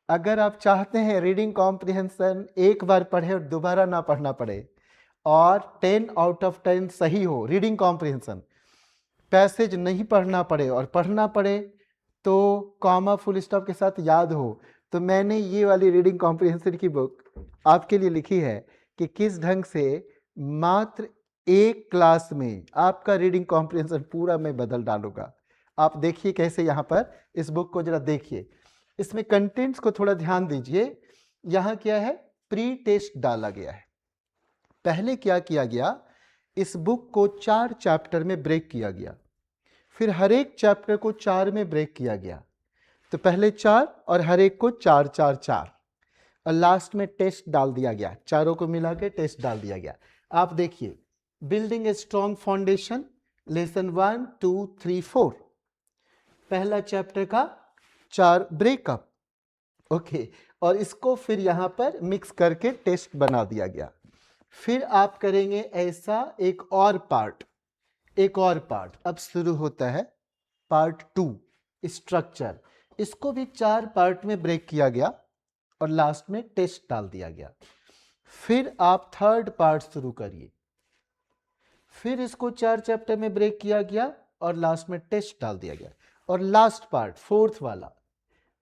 अगर आप चाहते हैं रीडिंग कॉम्प्रिहेंशन एक बार पढ़े और दोबारा ना पढ़ना पड़े और 10 आउट ऑफ 10 सही हो, रीडिंग कॉम्प्रिहेंशन पैसेज नहीं पढ़ना पड़े और पढ़ना पड़े तो कॉमा फुल स्टॉप के साथ याद हो, तो मैंने ये वाली रीडिंग कॉम्प्रिहेंशन की बुक आपके लिए लिखी है कि किस ढंग से मात्र एक क्लास में आपका रीडिंग कॉम्प्रिहेंशन पूरा मैं बदल डालूंगा। आप देखिए कैसे, यहाँ पर इस बुक को जरा देखिए, इसमें कंटेंट्स को थोड़ा ध्यान दीजिए। यहाँ क्या है, प्री टेस्ट डाला गया है। पहले क्या किया गया, इस बुक को 4 चैप्टर में ब्रेक किया गया, फिर हर एक चैप्टर को 4 में ब्रेक किया गया। तो पहले 4 और हर एक को 4 4 4 और लास्ट में टेस्ट डाल दिया गया, चारों को मिला के टेस्ट डाल दिया गया। आप देखिए, building a strong foundation, lesson 1 2 3 4, पहला चैप्टर का 4 ब्रेकअप, ओके, और इसको फिर यहां पर मिक्स करके टेस्ट बना दिया गया। फिर आप करेंगे ऐसा एक और पार्ट, अब शुरू होता है पार्ट 2 स्ट्रक्चर, इसको भी 4 पार्ट में ब्रेक किया गया और लास्ट में टेस्ट डाल दिया गया। फिर आप थर्ड पार्ट शुरू करिए, फिर इसको 4 चैप्टर में ब्रेक किया गया और लास्ट में टेस्ट डाल दिया गया। और लास्ट पार्ट फोर्थ वाला,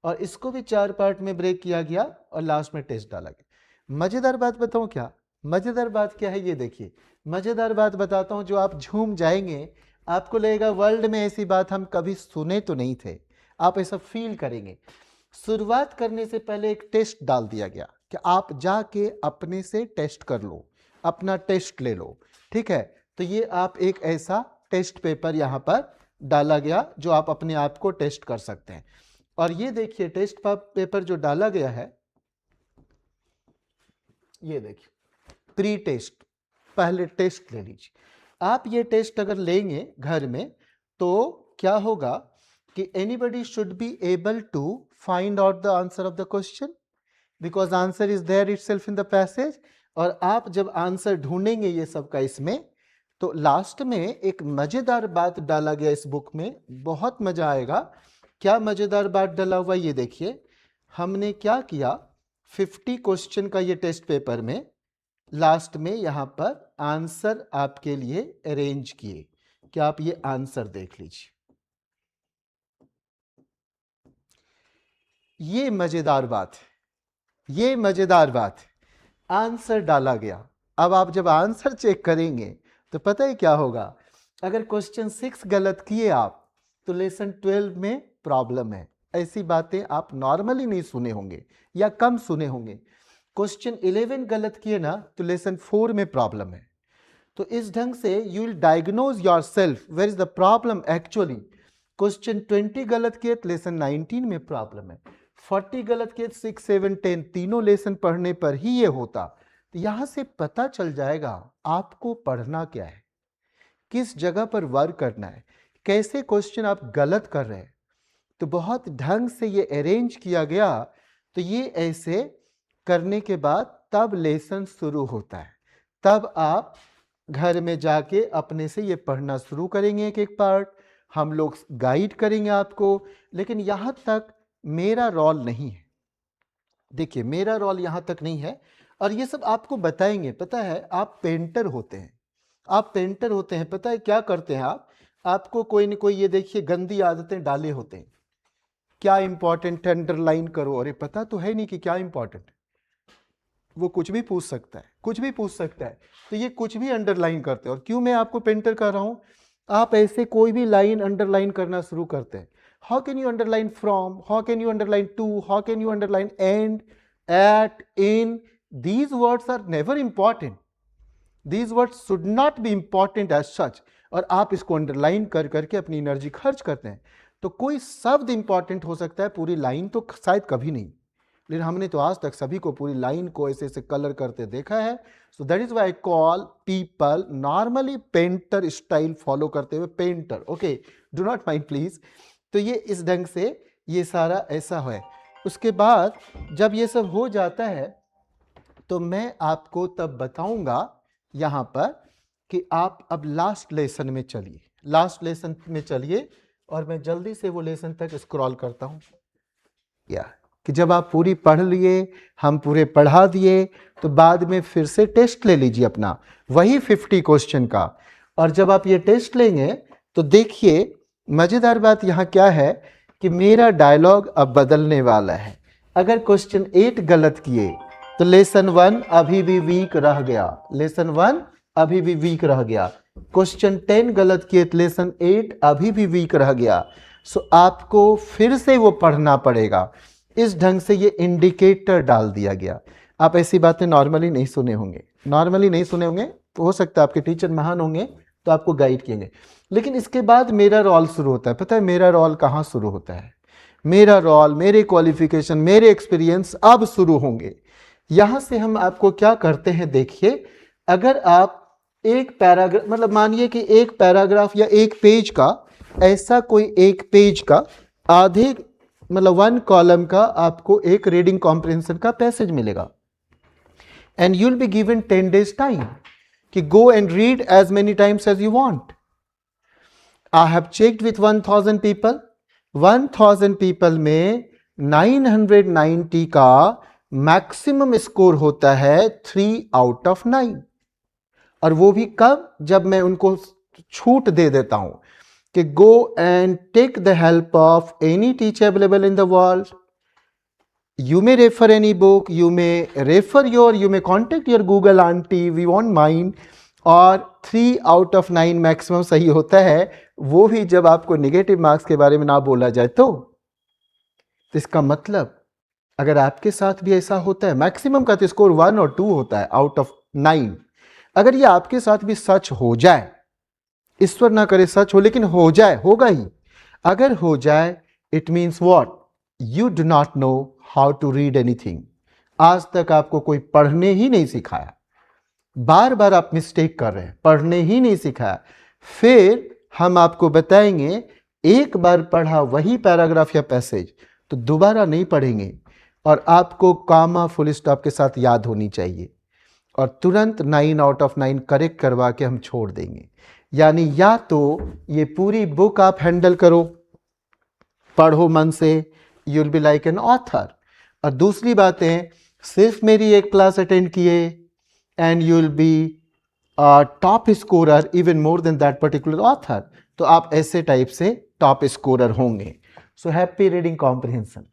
और इसको भी 4 पार्ट में ब्रेक किया गया और लास्ट में टेस्ट डाला गया। मजेदार बात बताऊं क्या, मजेदार बात क्या है ये देखिए, मजेदार बात बताता हूं जो आप झूम जाएंगे, आपको लगेगा वर्ल्ड में ऐसी बात हम कभी सुने तो नहीं थे, आप ऐसा फील करेंगे। शुरुआत करने से पहले एक टेस्ट डाल दिया गया कि आप जाके अपने से टेस्ट कर लो, अपना टेस्ट ले लो, ठीक है। तो ये आप एक ऐसा टेस्ट पेपर यहां पर डाला गया जो आप अपने आप को टेस्ट कर सकते हैं। और ये देखिए टेस्ट पेपर जो डाला गया है, ये देखिए प्री टेस्ट, पहले टेस्ट ले लीजिए। आप ये टेस्ट अगर लेंगे घर में तो क्या होगा कि anybody should be able to find out the answer of the question, because answer is there itself in the passage. और आप जब आंसर ढूंढेंगे ये सब का इसमें, तो लास्ट में एक मजेदार बात डाला गया इस बुक में, बहुत मजा आएगा। क्या मजेदार बात डाला हुआ ये देखिए, हमने क्या किया, 50 क्वेश्चन का ये टेस्ट पेपर में लास्ट में यहां पर आंसर आपके लिए अरेंज किए कि आप ये आंसर देख लीजिए। ये मजेदार बात है, ये मजेदार बात है, आंसर डाला गया। अब आप जब आंसर चेक करेंगे तो पता है क्या होगा, अगर क्वेश्चन 6 गलत किए आप तो लेसन 12 में प्रॉब्लम है। ऐसी बातें आप नॉर्मली नहीं सुने होंगे या कम सुने होंगे। क्वेश्चन 11 गलत किए ना तो लेसन 4 में प्रॉब्लम है। तो इस ढंग से you will diagnose yourself where is the problem actually. Question 20 गलत किए तो लेसन 19 में प्रॉब्लम है, 40 गलत किए 6 7 10 तीनों लेसन पढ़ने पर ही ये होता। तो यहां से पता चल जाएगा आपको पढ़ना क्या है, किस जगह पर वर्क करना है, कैसे क्वेश्चन आप गलत कर रहे हैं। तो बहुत ढंग से ये अरेंज किया गया। तो ये ऐसे करने के बाद तब लेसन शुरू होता है, तब आप घर में जाके अपने से ये पढ़ना शुरू करेंगे एक एक पार्ट, हम लोग गाइड करेंगे आपको। लेकिन यहां तक मेरा रोल नहीं है, देखिए मेरा रोल यहां तक नहीं है। और ये सब आपको बताएंगे, पता है आप पेंटर होते हैं, आप पेंटर होते हैं, पता है क्या करते हैं आप, आपको कोई न कोई ये देखिए गंदी आदतें डाले होते हैं, क्या इंपॉर्टेंट अंडरलाइन करो, अरे पता तो है नहीं कि क्या इंपॉर्टेंट, वो कुछ भी पूछ सकता है, कुछ भी पूछ सकता है, तो ये कुछ भी अंडरलाइन करते हैं। और क्यों मैं आपको पेंटर कर रहा हूं, आप ऐसे कोई भी लाइन अंडरलाइन करना शुरू करते हैं, how can you underline from, how can you underline to, how can you underline and, at, in, these words are never important, these words should not be important as such। और आप इसको underline कर करके अपनी energy खर्च करते हैं। तो कोई शब्द इंपॉर्टेंट हो सकता है, पूरी लाइन तो शायद कभी नहीं, लेकिन हमने तो आज तक सभी को पूरी लाइन को ऐसे ऐसे कलर करते देखा है। So that is why call people normally painter style follow करते हुए painter, okay, do not mind please. तो ये इस ढंग से ये सारा ऐसा है। उसके बाद जब ये सब हो जाता है तो मैं आपको तब बताऊंगा यहां पर कि आप अब लास्ट लेसन में चलिए, लास्ट लेसन में चलिए। और मैं जल्दी से वो लेसन तक स्क्रॉल करता हूं, या कि जब आप पूरी पढ़ लिए, हम पूरे पढ़ा दिए, तो बाद में फिर से टेस्ट ले लीजिए अपना, वही 50 क्वेश्चन का। और जब आप ये टेस्ट लेंगे तो देखिए मज़ेदार बात यहाँ क्या है कि मेरा डायलॉग अब बदलने वाला है। अगर क्वेश्चन 8 गलत किए तो लेसन 1 अभी भी वीक रह गया, लेसन 1 अभी भी वीक रह गया। क्वेश्चन 10 गलत किए तो लेसन 8 अभी भी वीक रह गया। सो आपको फिर से वो पढ़ना पड़ेगा। इस ढंग से ये इंडिकेटर डाल दिया गया। आप ऐसी बातें नॉर्मली नहीं सुने होंगे, नॉर्मली नहीं सुने होंगे, तो हो सकता है आपके टीचर महान होंगे तो आपको गाइड किएंगे। लेकिन इसके बाद मेरा रोल शुरू होता है। पता है मेरा रोल कहाँ शुरू होता है? मेरा रोल, मेरे क्वालिफिकेशन, मेरे एक्सपीरियंस अब शुरू होंगे। यहाँ से हम आपको क्या करते हैं, देखिए, अगर आप एक पैराग्राफ, मतलब मानिए कि एक पैराग्राफ या एक पेज का, ऐसा कोई एक पेज का आधे, मतलब 1 कॉलम का आपको एक रीडिंग कॉम्प्रिहेंशन का पैसेज मिलेगा, and you will be given 10 days time कि go and read as many times as you want. I have checked with 1000 people, 1000 people में 990 का मैक्सिमम स्कोर होता है 3 out of 9। और वो भी कब? जब मैं उनको छूट दे देता हूं कि go and take the help of any teacher available in the world, you may refer any book, you may refer you may contact your Google auntie, we won't mind। और 3 out of 9 मैक्सिमम सही होता है, वो भी जब आपको negative marks के बारे में ना बोला जाए तो इसका मतलब अगर आपके साथ भी ऐसा होता है, मैक्सिमम का तो स्कोर 1 और 2 होता है आउट ऑफ 9, अगर ये आपके साथ भी सच हो जाए, ईश्वर ना करे सच हो, लेकिन हो जाए, होगा ही, अगर हो जाए, it means what? You do not know how to read anything. आज तक आपको कोई पढ़ने ही नहीं सिखाया, बार बार आप मिस्टेक कर रहे हैं, पढ़ने ही नहीं सिखाया। फिर हम आपको बताएंगे एक बार पढ़ा वही पैराग्राफ या पैसेज तो दोबारा नहीं पढ़ेंगे, और आपको कामा फुल स्टॉप के साथ याद होनी चाहिए, और तुरंत 9 out of 9 करेक्ट करवा के हम छोड़ देंगे। यानी या तो ये पूरी बुक आप हैंडल करो, पढ़ो मन से, you will be like an author, और दूसरी बात है सिर्फ मेरी एक क्लास अटेंड किए and you will be top scorer even more than that particular author, तो आप ऐसे टाइप से टॉप स्कोरर होंगे। So happy reading comprehension.